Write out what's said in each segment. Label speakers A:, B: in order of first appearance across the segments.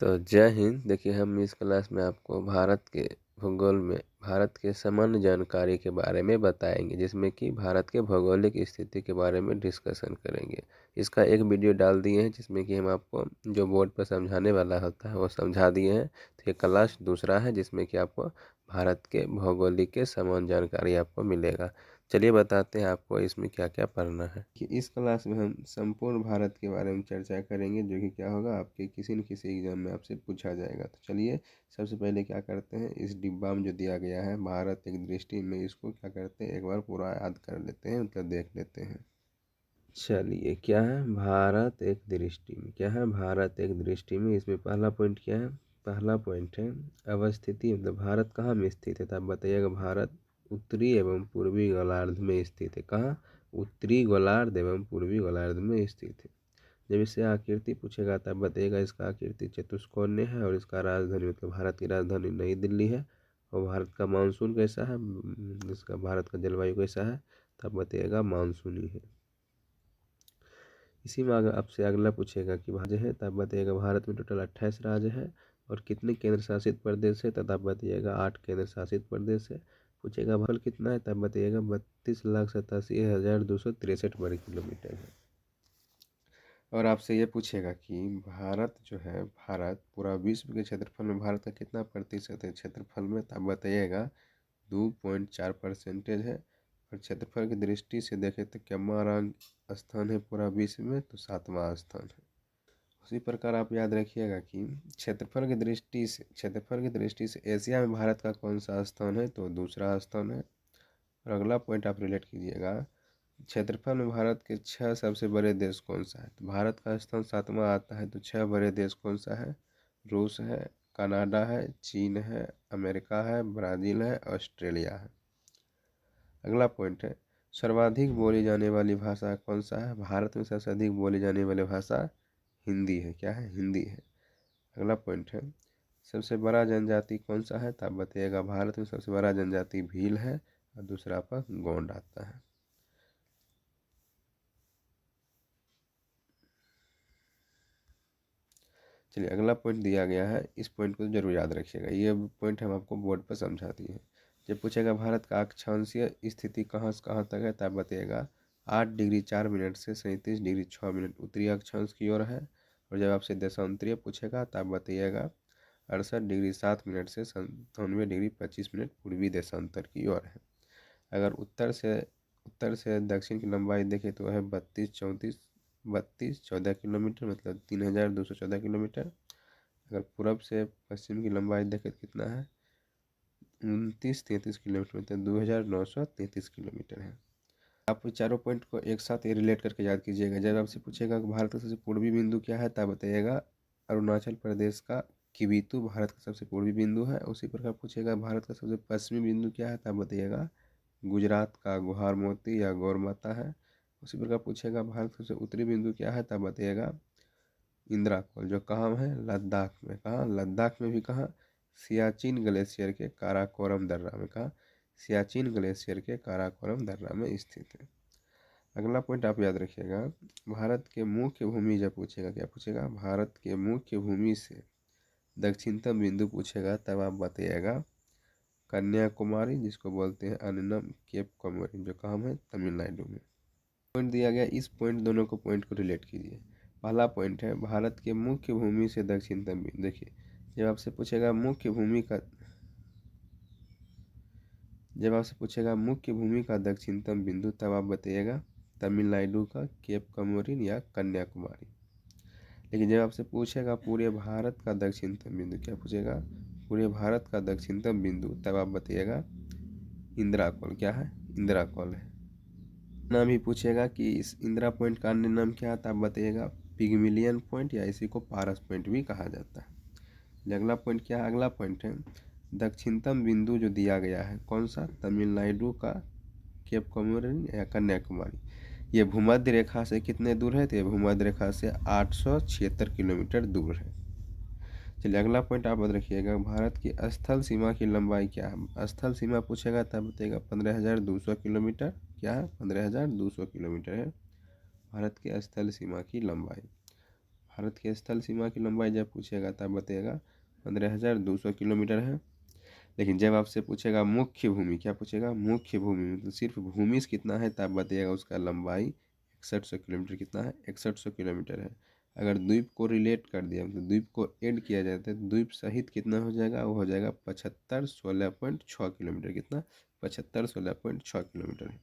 A: तो जय हिंद। देखिए, हम इस क्लास में आपको भारत के भूगोल में भारत के सामान्य जानकारी के बारे में बताएंगे, जिसमें कि भारत के भौगोलिक स्थिति के बारे में डिस्कशन करेंगे। इसका एक वीडियो डाल दिए हैं जिसमें कि हम आपको जो बोर्ड पर समझाने वाला होता है वो समझा दिए हैं। तो ये क्लास दूसरा है जिसमें कि आपको भारत के भौगोलिक के सामान्य जानकारी आपको मिलेगा। चलिए बताते हैं आपको इसमें क्या क्या पढ़ना है। कि इस क्लास में हम संपूर्ण भारत के बारे में चर्चा करेंगे, जो कि क्या होगा आपके किसी न किसी एग्जाम में आपसे पूछा जाएगा। तो चलिए सबसे पहले क्या करते हैं, इस डिब्बा में जो दिया गया है भारत एक दृष्टि में, इसको क्या करते हैं एक बार पूरा याद कर लेते हैं, मतलब देख लेते हैं। चलिए, क्या है भारत एक दृष्टि में, क्या है भारत एक दृष्टि में। इसमें पहला पॉइंट क्या है, पहला पॉइंट है अवस्थिति, मतलब भारत कहाँ में स्थित है। तो आप बताइएगा भारत उत्तरी एवं पूर्वी गोलार्ध में स्थित है। कहाँ, उत्तरी गोलार्ध एवं पूर्वी गोलार्ध में स्थित है। जब इससे आकृति पूछेगा तब बताइएगा इसका आकृति चतुष्कोणीय है और इसका राजधानी, मतलब भारत की राजधानी नई दिल्ली है। और भारत का मानसून कैसा है, इसका भारत का जलवायु कैसा है, तब बताइएगा मानसूनी है। इसी में अगर आपसे अगला पूछेगा कि राज्य है, तब बताइएगा भारत में टोटल 28 राज्य है और कितने केंद्र शासित प्रदेश है, तब बताइएगा 8 केंद्र शासित प्रदेश है। पूछेगा फल कितना है, तब बताइएगा 32,87,263 वर्ग किलोमीटर है। और आपसे ये पूछेगा कि भारत जो है, भारत पूरा विश्व के क्षेत्रफल में भारत का कितना प्रतिशत है क्षेत्रफल में, तब बताइएगा 2.4% है। और क्षेत्रफल की दृष्टि से देखें तो क्या रैंक स्थान है पूरा विश्व में, तो 7वां स्थान है। उसी प्रकार आप याद रखिएगा कि क्षेत्रफल की दृष्टि से एशिया में भारत का कौन सा स्थान है, तो दूसरा स्थान है। और अगला पॉइंट आप रिलेट कीजिएगा, क्षेत्रफल में भारत के 6 सबसे बड़े देश कौन सा है। तो भारत का स्थान 7वां आता है, तो 6 बड़े देश कौन सा है, रूस है, कनाडा है, चीन है, अमेरिका है, ब्राज़ील है, ऑस्ट्रेलिया है। अगला पॉइंट है सर्वाधिक बोली जाने वाली भाषा कौन सा है। भारत में सबसे अधिक बोली जाने वाली भाषा हिंदी है। क्या है, हिंदी है। अगला पॉइंट है सबसे बड़ा जनजाति कौन सा है, तब बताइएगा भारत में सबसे बड़ा जनजाति भील है और दूसरा पर गोंड आता है। चलिए, अगला पॉइंट दिया गया है, इस पॉइंट को जरूर याद रखिएगा। ये पॉइंट हम आपको बोर्ड पर समझा दिए हैं। जब पूछेगा भारत का अक्षांशीय स्थिति कहाँ से कहाँ तक है, तब बताइएगा 8 डिग्री 4 मिनट से 37 डिग्री 6 मिनट उत्तरी अक्षांश की ओर है। और जब आपसे देशांतरीय पूछेगा तब बताइएगा 68 डिग्री 7 मिनट से 97 डिग्री 25 मिनट पूर्वी देशांतर की ओर है। अगर उत्तर से दक्षिण की लंबाई देखें तो है 32 14 किलोमीटर, मतलब 3214 किलोमीटर। अगर पूरब से पश्चिम की लंबाई देखें तो कितना है 2933 किलोमीटर, मतलब 2933 किलोमीटर है। आप चारों पॉइंट को एक साथ ये रिलेट करके याद कीजिएगा। जब आपसे पूछेगा कि भारत का सबसे पूर्वी बिंदु क्या है, तब बताइएगा अरुणाचल प्रदेश का किबितु भारत का सबसे पूर्वी बिंदु है। उसी प्रकार पूछेगा भारत का सबसे पश्चिमी बिंदु क्या है, तब बताइएगा गुजरात का गुहार मोती या गौरमाता है। उसी प्रकार पूछेगा भारत का सबसे उत्तरी बिंदु क्या है, तब बताइएगा इंदिरा कॉल, जो कहाँ है, लद्दाख में। कहाँ, लद्दाख में भी कहाँ, सियाचिन ग्लेशियर के काराकोरम दर्रा में। कहाँ, सियाचिन ग्लेशियर के काराकोरम दर्रा में स्थित है। अगला पॉइंट आप याद रखिएगा, भारत के मुख्य भूमि जब पूछेगा, क्या पूछेगा, भारत के मुख्य भूमि से दक्षिणतम बिंदु पूछेगा, तब आप बताइएगा कन्याकुमारी, जिसको बोलते हैं अननम केप कमोरिन, जो कहाँ है, तमिलनाडु में। पॉइंट दिया गया, इस पॉइंट दोनों को पॉइंट को रिलेट कीजिए। पहला पॉइंट है भारत के मुख्य भूमि से दक्षिणतम बिंदु। देखिए, जब आपसे पूछेगा मुख्य भूमि का दक्षिणतम बिंदु, तब आप बताइएगा तमिलनाडु का केप कमोरिन या कन्याकुमारी। लेकिन जब आपसे पूछेगा पूरे भारत का दक्षिणतम बिंदु, क्या पूछेगा, पूरे भारत का दक्षिणतम बिंदु, तब आप बताइएगा इंदिरा कॉल। क्या है, इंदिरा कॉल है। नाम ही पूछेगा कि इस इंदिरा पॉइंट का अन्य नाम क्या है, तब बताइएगा पिगमिलियन पॉइंट, या इसी को पारस पॉइंट भी कहा जाता है। अगला पॉइंट क्या है, अगला पॉइंट है दक्षिणतम बिंदु जो दिया गया है कौन सा, तमिलनाडु का केप कमोरिन या कन्याकुमारी। ये भूमध्य रेखा से कितने दूर है, तो ये भूमध्य रेखा से 876 किलोमीटर दूर है। चलिए, अगला पॉइंट आप याद रखिएगा, भारत की स्थल सीमा की लंबाई क्या है। स्थल सीमा पूछेगा तब बताइएगा 15,200 किलोमीटर। क्या है, 15,200 किलोमीटर है भारत की स्थल सीमा की लंबाई। भारत की स्थल सीमा की लंबाई जब पूछेगा तब बताइएगा 15,200 किलोमीटर है। लेकिन जब आपसे पूछेगा मुख्य भूमि, क्या पूछेगा? मुख्य भूमि, मतलब सिर्फ भूमि से कितना है तब बताइएगा उसका लंबाई 6100 किलोमीटर। कितना है? 6100 किलोमीटर है। अगर द्वीप को रिलेट कर दिया, मतलब द्वीप को ऐड किया जाए तो द्वीप सहित कितना हो जाएगा? वो हो जाएगा 7516.6 किलोमीटर। कितना? 7516.6 किलोमीटर है।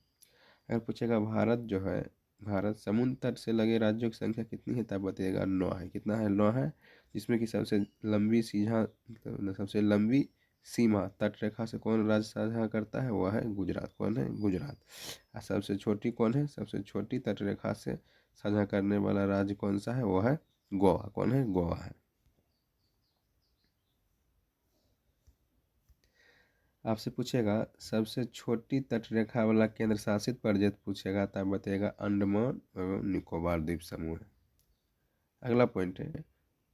A: अगर पूछेगा भारत जो है, भारत समुद्र तट से लगे राज्यों की संख्या कितनी है तब बताइएगा 9 है। कितना है? 9 है। जिसमें कि सबसे लंबी सीधा, मतलब सबसे लंबी सीमा तट रेखा से कौन राज्य साझा करता है? वह है गुजरात। कौन है? गुजरात। और सबसे छोटी कौन है? सबसे छोटी तट रेखा से साझा करने वाला राज्य कौन सा है? वह है गोवा। कौन है? गोवा है। आपसे पूछेगा सबसे छोटी तटरेखा वाला केंद्र शासित प्रदेश पूछेगा तब बताइएगा अंडमान एवं निकोबार द्वीप समूह है। अगला पॉइंट है,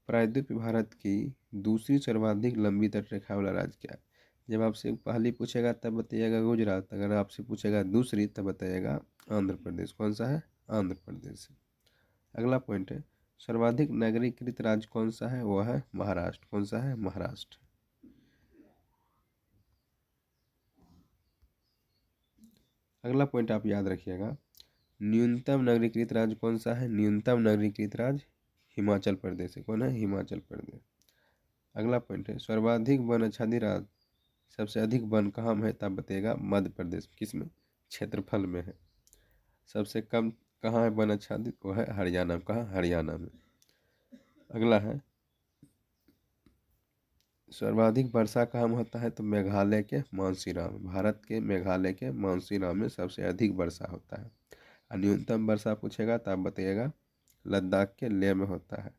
A: प्रायद्वीप भारत की दूसरी सर्वाधिक लंबी तटरेखा वाला राज्य क्या है? जब आपसे पहली पूछेगा तब बताइएगा गुजरात। अगर आपसे पूछेगा दूसरी तब बताइएगा आंध्र प्रदेश। कौन सा है? आंध्र प्रदेश। अगला पॉइंट है, सर्वाधिक नगरीकृत राज्य कौन सा है? वह है महाराष्ट्र। कौन सा है? महाराष्ट्र। अगला पॉइंट आप याद रखिएगा, न्यूनतम नगरीकृत राज्य कौन सा है? न्यूनतम नगरीकृत राज्य हिमाचल प्रदेश है। कौन है? हिमाचल प्रदेश। अगला पॉइंट है, सर्वाधिक वन आच्छादित राज्य, सबसे अधिक वन कहाँ में है तब बताइएगा मध्य प्रदेश। किसमें? क्षेत्रफल में है। सबसे कम कहाँ है वन आच्छादित? वो है हरियाणा। कहाँ? हरियाणा में। अगला है, सर्वाधिक वर्षा कहाँ में होता है? तो मेघालय के मानसीराम। भारत के मेघालय के मानसीराम में सबसे अधिक वर्षा होता है। और न्यूनतम वर्षा पूछेगा तब बताइएगा लद्दाख के लेह में होता है।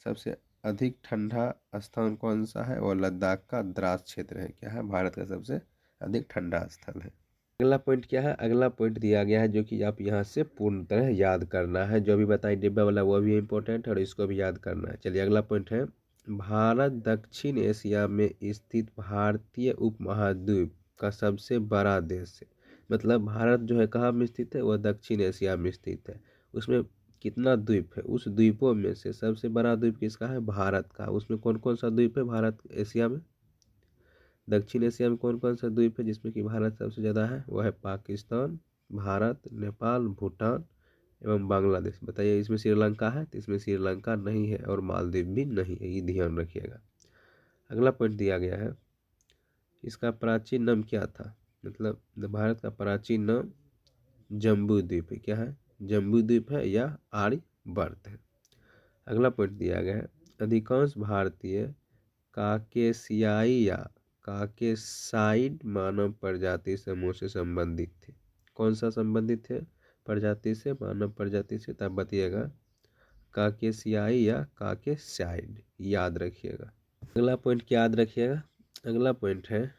A: सबसे अधिक ठंडा स्थान कौन सा है? और लद्दाख का द्रास क्षेत्र है। क्या है? भारत का सबसे अधिक ठंडा स्थल है। अगला पॉइंट क्या है? अगला पॉइंट दिया गया है जो कि आप यहाँ से पूर्ण तरह याद करना है। जो भी बताई डिब्बा वाला वो भी इम्पोर्टेंट है और इसको भी याद करना है। चलिए अगला पॉइंट है, भारत दक्षिण एशिया में स्थित भारतीय उपमहाद्वीप का सबसे बड़ा देश है। मतलब भारत जो है कहाँ में स्थित है? वह दक्षिण एशिया में स्थित है। उसमें कितना द्वीप है? उस द्वीपों में से सबसे बड़ा द्वीप किसका है? भारत का। उसमें कौन कौन सा द्वीप है भारत एशिया में? दक्षिण एशिया में कौन कौन सा द्वीप है जिसमें कि भारत सबसे ज़्यादा है? वह है पाकिस्तान, भारत, नेपाल, भूटान एवं बांग्लादेश। बताइए इसमें श्रीलंका है? तो इसमें श्रीलंका नहीं है और मालदीव भी नहीं है, ये ध्यान रखिएगा। अगला पॉइंट दिया गया है, इसका प्राचीन नाम क्या था? मतलब भारत का प्राचीन नाम जम्बू द्वीप है। क्या है? जम्बू द्वीप है या आर्यवर्त है। अगला पॉइंट दिया गया है, अधिकांश भारतीय काकेशियाई या काकेसाइड मानव प्रजाति समूह से संबंधित थे। कौन सा संबंधित है? प्रजाति से, मानव प्रजाति से। तब बताइएगा काकेशियाई या काकेसाइड, याद रखिएगा। अगला पॉइंट क्या याद रखिएगा? अगला पॉइंट है,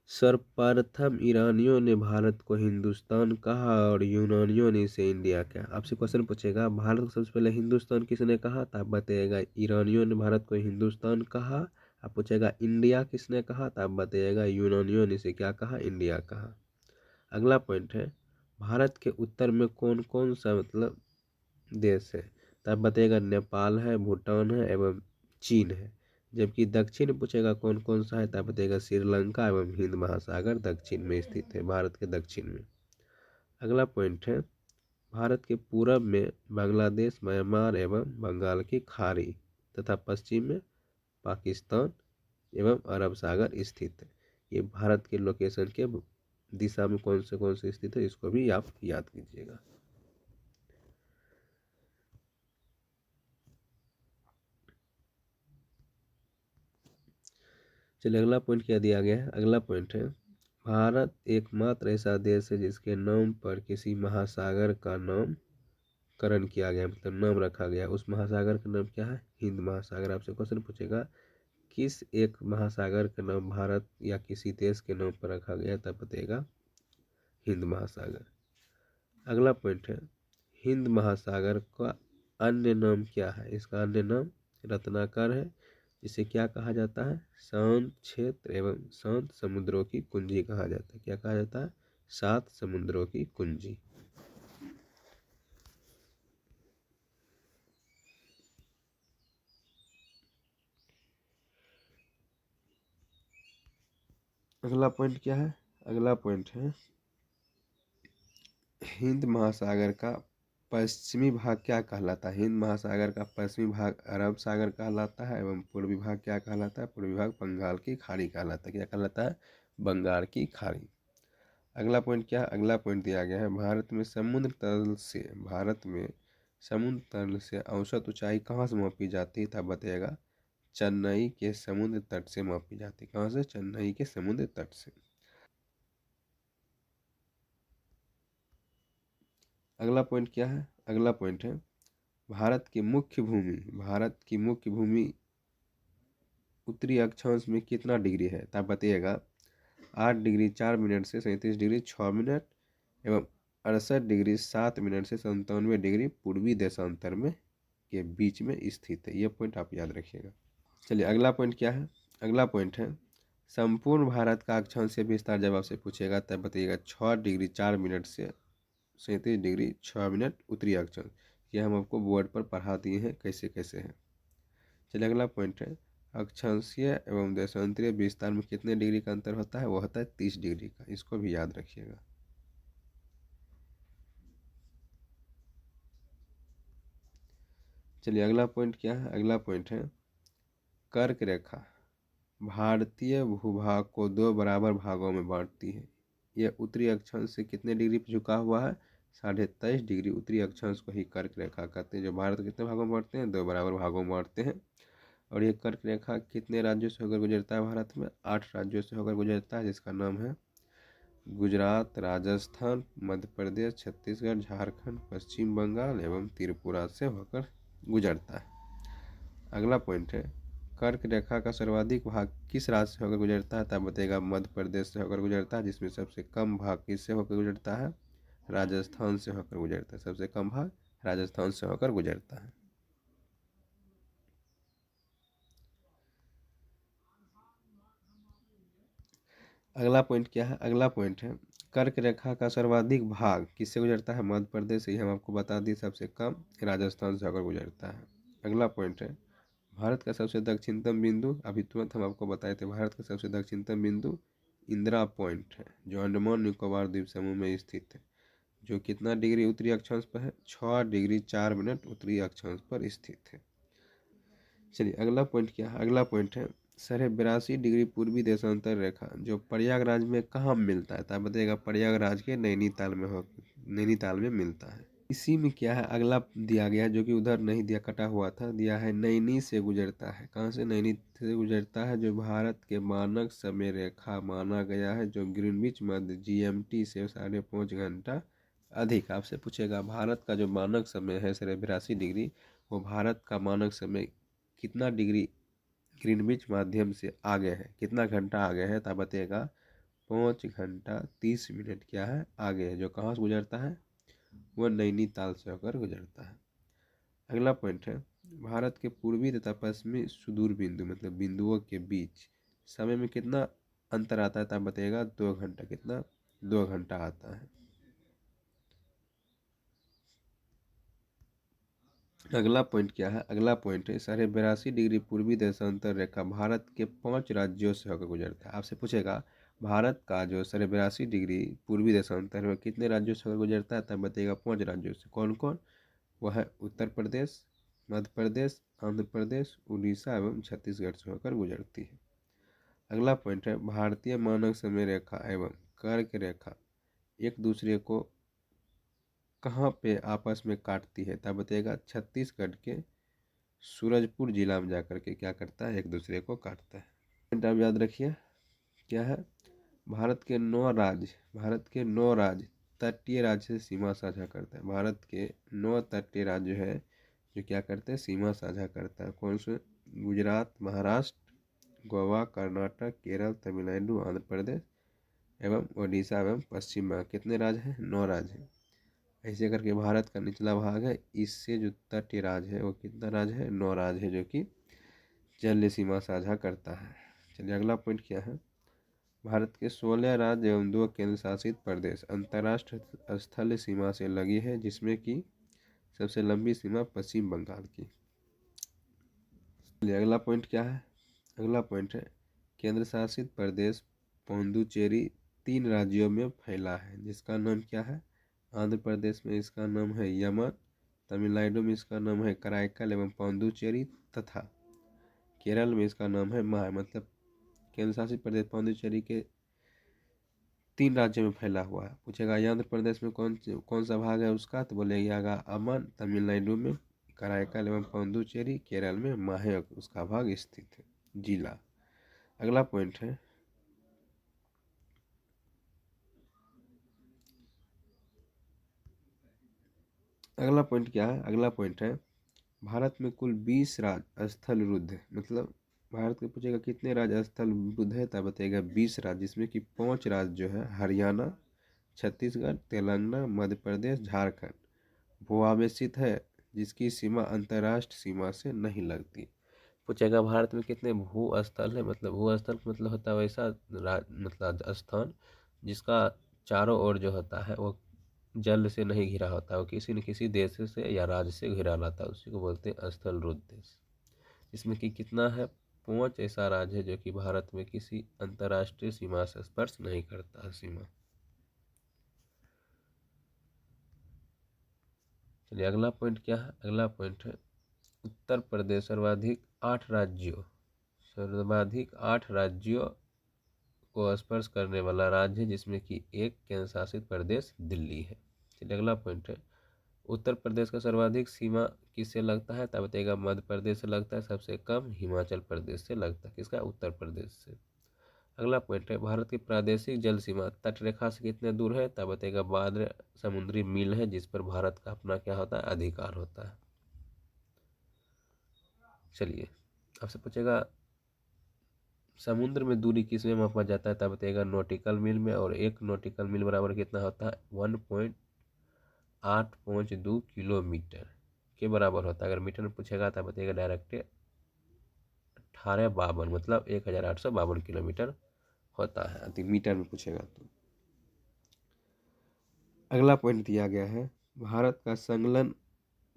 A: सर्वप्रथम ईरानियों ने भारत को हिंदुस्तान कहा और यूनानियों ने इसे इंडिया कहा। आपसे क्वेश्चन पूछेगा भारत को सबसे पहले हिंदुस्तान किसने कहा? तो आप बताइएगा ईरानियों ने भारत को हिंदुस्तान कहा। आप पूछेगा इंडिया किसने कहा? तो आप बताइएगा यूनानियों ने इसे क्या कहा? इंडिया कहा। अगला पॉइंट है, भारत के उत्तर में कौन कौन सा मतलब देश है? तो आप बताइएगा नेपाल है, भूटान है एवं चीन है। जबकि दक्षिण पूछेगा कौन कौन सा है, तब बताइएगा श्रीलंका एवं हिंद महासागर दक्षिण में स्थित है, भारत के दक्षिण में। अगला पॉइंट है, भारत के पूरब में बांग्लादेश, म्यांमार एवं बंगाल की खाड़ी तथा पश्चिम में पाकिस्तान एवं अरब सागर स्थित है। ये भारत के लोकेशन के दिशा में कौन से स्थित है, इसको भी आप याद कीजिएगा। चलिए अगला पॉइंट क्या दिया गया है? अगला पॉइंट है, भारत एकमात्र ऐसा देश है जिसके नाम पर किसी महासागर का नामकरण किया गया, मतलब नाम रखा गया। उस महासागर का नाम क्या है? हिंद महासागर। आपसे क्वेश्चन पूछेगा किस एक महासागर का नाम भारत या किसी देश के नाम पर रखा गया, तब बताइएगा हिंद महासागर। अगला पॉइंट है, हिंद महासागर का अन्य नाम क्या है? इसका अन्य नाम रत्नाकर है। इसे क्या कहा जाता है? शांत क्षेत्र एवं शांत समुद्रों की कुंजी कहा जाता है। क्या कहा जाता है? 7 समुद्रों की कुंजी। अगला पॉइंट क्या है? अगला पॉइंट है हिंद महासागर का पश्चिमी भाग क्या कहलाता है? हिंद महासागर का पश्चिमी भाग अरब सागर कहलाता है एवं पूर्वी भाग क्या कहलाता है? पूर्वी भाग बंगाल की खाड़ी कहलाता है। क्या कहलाता है? बंगाल की खाड़ी। अगला पॉइंट क्या है? अगला पॉइंट दिया गया है भारत में समुद्र तल से औसत ऊंचाई कहाँ से मापी जाती है? तब बताइएगा चेन्नई के समुद्र तट से मापी जाती है। कहाँ से? चेन्नई के समुद्र तट से। अगला पॉइंट क्या है? अगला पॉइंट है भारत की मुख्य भूमि उत्तरी अक्षांश में कितना डिग्री है? तब बताइएगा 8 डिग्री 4 मिनट से 37 डिग्री 6 मिनट एवं 68 डिग्री 7 मिनट से 97 डिग्री पूर्वी देशांतर में के बीच में स्थित है। यह पॉइंट आप याद रखिएगा। चलिए अगला पॉइंट क्या है? अगला पॉइंट है संपूर्ण भारत का अक्षांशीय विस्तार जब आपसे पूछेगा तब बताइएगा 6 डिग्री 4 मिनट से 37 डिग्री 6 मिनट उत्तरी अक्षांश। ये हम आपको बोर्ड पर पढ़ा दिए हैं कैसे कैसे है। चलिए अगला पॉइंट है अक्षांशीय एवं देशांतरीय विस्तार में कितने डिग्री का अंतर होता है? वो होता है 30 डिग्री का। इसको भी याद रखिएगा। चलिए अगला पॉइंट क्या है? अगला पॉइंट है कर्क रेखा भारतीय भूभाग को 2 बराबर भागों में बांटती है। यह उत्तरी अक्षांश से कितने डिग्री पर झुका हुआ है? 23.5 डिग्री। उत्तरी अक्षांश को ही कर्क रेखा कहते हैं। जो भारत कितने भागों में बांटते हैं? 2 बराबर भागों में बांटते हैं। और ये कर्क रेखा कितने राज्यों से होकर गुजरता है? भारत में 8 राज्यों से होकर गुजरता है, जिसका नाम है गुजरात, राजस्थान, मध्य प्रदेश, छत्तीसगढ़, झारखंड, पश्चिम बंगाल एवं त्रिपुरा से होकर गुजरता है। अगला पॉइंट है कर्क रेखा का सर्वाधिक भाग किस राज्य से होकर गुजरता है? तब बताइएगा मध्य प्रदेश से होकर गुजरता है, जिसमें सबसे कम भाग किससे होकर गुजरता है? राजस्थान से होकर गुजरता है। सबसे कम भाग राजस्थान से होकर गुजरता है। अगला पॉइंट क्या है? अगला पॉइंट है कर्क रेखा का सर्वाधिक भाग किससे गुजरता है? मध्य प्रदेश से ही हम आपको बता दी। सबसे कम राजस्थान से होकर गुजरता है। अगला पॉइंट है भारत का सबसे दक्षिणतम बिंदु, अभी तुरंत हम आपको बताए थे, भारत का सबसे दक्षिणतम बिंदु इंदिरा पॉइंट है जो अंडमान निकोबार द्वीप समूह में स्थित है, जो कितना डिग्री उत्तरी अक्षांश पर है? 6 डिग्री 4 मिनट उत्तरी अक्षांश पर स्थित है। चलिए अगला पॉइंट क्या है? अगला पॉइंट है 82.5 डिग्री पूर्वी देशांतर रेखा जो प्रयागराज में कहाँ मिलता है? तो आप बताइएगा प्रयागराज के नैनीताल में हो, नैनीताल में मिलता है। इसी में क्या है अगला दिया गया जो कि उधर नहीं दिया, कटा हुआ था, दिया है नैनी से गुजरता है। कहाँ से? नैनी से गुजरता है, जो भारत के मानक समय रेखा माना गया है, जो ग्रीनविच मध्य जीएमटी से 5.5 घंटा अधिक। आपसे पूछेगा भारत का जो मानक समय है 82 डिग्री, वो भारत का मानक समय कितना डिग्री ग्रीनविच माध्यम से आगे है, कितना घंटा आगे है? तब बताइएगा 5 घंटा 30 मिनट क्या है आगे है, जो कहाँ से गुजरता है? वह नैनीताल से होकर गुजरता है। अगला पॉइंट है भारत के पूर्वी तथा पश्चिमी सुदूर बिंदु मतलब बिंदुओं के बीच समय में कितना अंतर आता है? तब बताइएगा 2 घंटा। कितना? 2 घंटा आता है। अगला पॉइंट क्या है? अगला पॉइंट है 82.5 डिग्री पूर्वी देशांतर रेखा भारत के 5 राज्यों से होकर गुजरता है। आपसे पूछेगा भारत का जो 82.5 डिग्री पूर्वी देशांतर है कितने राज्यों से होकर गुजरता है? तब बताइएगा 5 राज्यों से। कौन कौन? वह है उत्तर प्रदेश, मध्य प्रदेश, आंध्र प्रदेश, उड़ीसा एवं छत्तीसगढ़ से होकर गुजरती है। अगला पॉइंट है भारतीय मानक समय रेखा एवं कर्क रेखा एक दूसरे को कहाँ पे आपस में काटती है? तब बताइएगा छत्तीसगढ़ के सूरजपुर जिला में जाकर के क्या करता है? एक दूसरे को काटता है। पॉइंट आप याद रखिए क्या है? भारत के 9 राज्य तटीय राज्य से सीमा साझा करता है। भारत के 9 तटीय राज्य है जो क्या करते हैं? सीमा साझा करता है। कौन से? गुजरात, महाराष्ट्र, गोवा, कर्नाटक, केरल, तमिलनाडु, आंध्र प्रदेश एवं उड़ीसा एवं पश्चिम बंगाल। कितने राज्य हैं? 9 राज्य हैं। ऐसे करके भारत का निचला भाग है, इससे जो तटीय राज्य है वो कितना राज्य है? 9 राज्य है जो कि जल सीमा साझा करता है। चलिए अगला पॉइंट क्या है? भारत के 16 राज्य एवं 2 केंद्र शासित प्रदेश अंतर्राष्ट्रीय स्थल सीमा से लगी है, जिसमें कि सबसे लंबी सीमा पश्चिम बंगाल की। चलिए अगला पॉइंट क्या है? अगला पॉइंट है केंद्र शासित प्रदेश पौंडुचेरी 3 राज्यों में फैला है, जिसका नाम क्या है? आंध्र प्रदेश में इसका नाम है यमन, तमिलनाडु में इसका नाम है कराईकल एवं पौंडुचेरी, तथा केरल में इसका नाम है माहे। मतलब केंद्र शासित प्रदेश पौंडुचेरी के 3 राज्यों में फैला हुआ है। पूछेगा आंध्र प्रदेश में कौन सा भाग है उसका, तो बोलेगा अमन, तमिलनाडु में कराईकल एवं पौंडुचेरी, केरल में माहे उसका भाग स्थित है, जिला। अगला पॉइंट है, अगला पॉइंट क्या है? अगला पॉइंट है, भारत में कुल 20 राज्य स्थल रुद्ध है। मतलब भारत के पूछेगा कितने राज्य स्थल रुद्ध है, तब बताएगा 20 राज्य, जिसमें कि 5 राज्य जो है हरियाणा, छत्तीसगढ़, तेलंगाना, मध्य प्रदेश, झारखंड वो आवेशित है, जिसकी सीमा अंतर्राष्ट्रीय सीमा से नहीं लगती। पूछेगा भारत में कितने भू स्थल है। मतलब भू स्थल मतलब होता है वैसा मतलब स्थान जिसका चारों ओर जो होता है वो जल से नहीं घिरा होता है, वो किसी न किसी देश से या राज्य से घिरा रहता है, उसी को बोलते हैं स्थल रुद्ध देश। इसमें कि कितना है? 5 ऐसा राज्य है जो कि भारत में किसी अंतर्राष्ट्रीय सीमा से स्पर्श नहीं करता है सीमा। चलिए अगला पॉइंट क्या है? अगला पॉइंट है, उत्तर प्रदेश सर्वाधिक 8 राज्यों को स्पर्श करने वाला राज्य है, जिसमें कि एक केंद्र शासित प्रदेश दिल्ली है। चलिए अगला पॉइंट है, उत्तर प्रदेश का सर्वाधिक सीमा किससे लगता है? तब बताइएगा मध्य प्रदेश से लगता है, सबसे कम हिमाचल प्रदेश से लगता है। किसका? उत्तर प्रदेश से। अगला पॉइंट है, भारत की प्रादेशिक जल सीमा तट रेखा से कितने दूर है? तब बताइएगा 12 समुद्री मील है, जिस पर भारत का अपना क्या होता है? अधिकार होता है। चलिए आपसे पूछेगा समुद्र में दूरी किस में मापा जाता है? तब बताइएगा नॉटिकल मील में, और 1 नॉटिकल मील बराबर कितना होता है? 1.852 किलोमीटर के बराबर होता है। अगर मीटर में पूछेगा तब बताइएगा डायरेक्ट 1852 मतलब 1852 किलोमीटर होता है, यदि मीटर में पूछेगा तो। अगला पॉइंट दिया गया है, भारत का संलग्न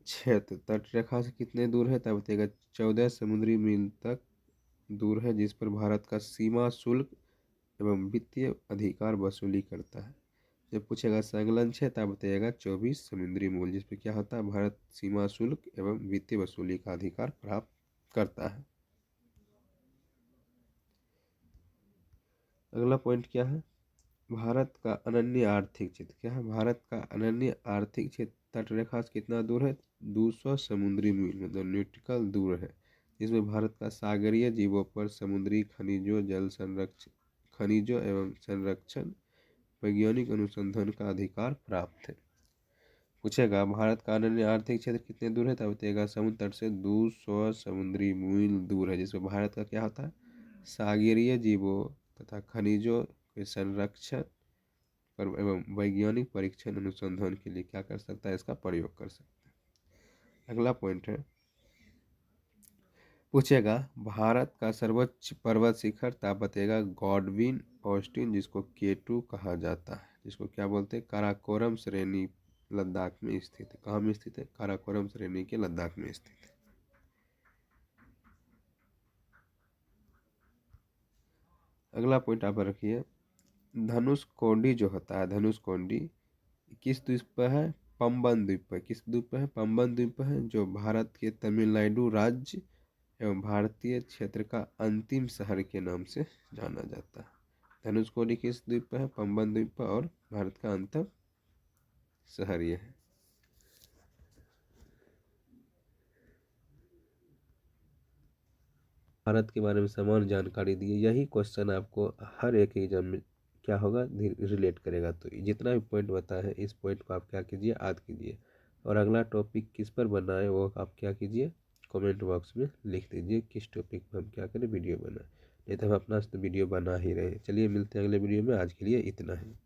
A: क्षेत्र तटरेखा से कितने दूर है? तब बताइएगा 14 समुद्री मील तक दूर है, जिस पर भारत का सीमा शुल्क एवं वित्तीय अधिकार वसूली करता है। जब पूछेगा संलग्न क्षेत्र तब बताइएगा 24 समुद्री मूल, जिस पर क्या होता है? भारत सीमा शुल्क एवं वित्तीय वसूली का अधिकार प्राप्त करता है। अगला पॉइंट क्या है, भारत का अनन्य आर्थिक क्षेत्र क्या है? भारत का अनन्य आर्थिक क्षेत्र तटरेखा से कितना दूर है? 200 समुद्री मील मतलब न्यूटिकल दूर है, जिसमें भारत का सागरीय जीवों पर समुद्री खनिजों जल संरक्षण खनिजों एवं संरक्षण वैज्ञानिक अनुसंधान का अधिकार प्राप्त है। पूछेगा भारत का अनन्य आर्थिक क्षेत्र कितने दूर है? तब बताइएगा समुद्र तट से 200 समुद्री मील दूर है, जिसमें भारत का क्या होता है? सागरीय जीवों तथा खनिजों के संरक्षण एवं वैज्ञानिक परीक्षण अनुसंधान के लिए क्या कर सकता है? इसका प्रयोग कर सकता है। अगला पॉइंट है, पूछेगा भारत का सर्वोच्च पर्वत शिखर, तो आप बताइएगा गॉडविन ऑस्टिन, जिसको K2 कहा जाता है, जिसको क्या बोलते हैं? काराकोरम श्रेणी लद्दाख में स्थित है। कहाँ में स्थित है? काराकोरम श्रेणी के लद्दाख में स्थित है। अगला पॉइंट आप रखिए, धनुष कोडी जो होता है, धनुष कोडी किस द्वीप पर है? पंबन द्वीप पर। किस द्वीप पर है? पंबन द्वीप पर है, जो भारत के तमिलनाडु राज्य एवं भारतीय क्षेत्र का अंतिम शहर के नाम से जाना जाता है। धनुषकोडी किस द्वीप पर है? पंबन द्वीप पर, और भारत का अंतिम शहर यह है। भारत के बारे में समान जानकारी दी है। यही क्वेश्चन आपको हर एक एग्जाम में क्या होगा? रिलेट करेगा। तो जितना भी पॉइंट बताया है, इस पॉइंट को आप क्या कीजिए? याद कीजिए, और अगला टॉपिक किस पर बनना है वो आप क्या कीजिए? कमेंट बॉक्स में लिख दीजिए किस टॉपिक पर हम क्या करें वीडियो बनाए। नहीं तो हम अपना वीडियो बना ही रहे। चलिए मिलते हैं अगले वीडियो में, आज के लिए इतना ही।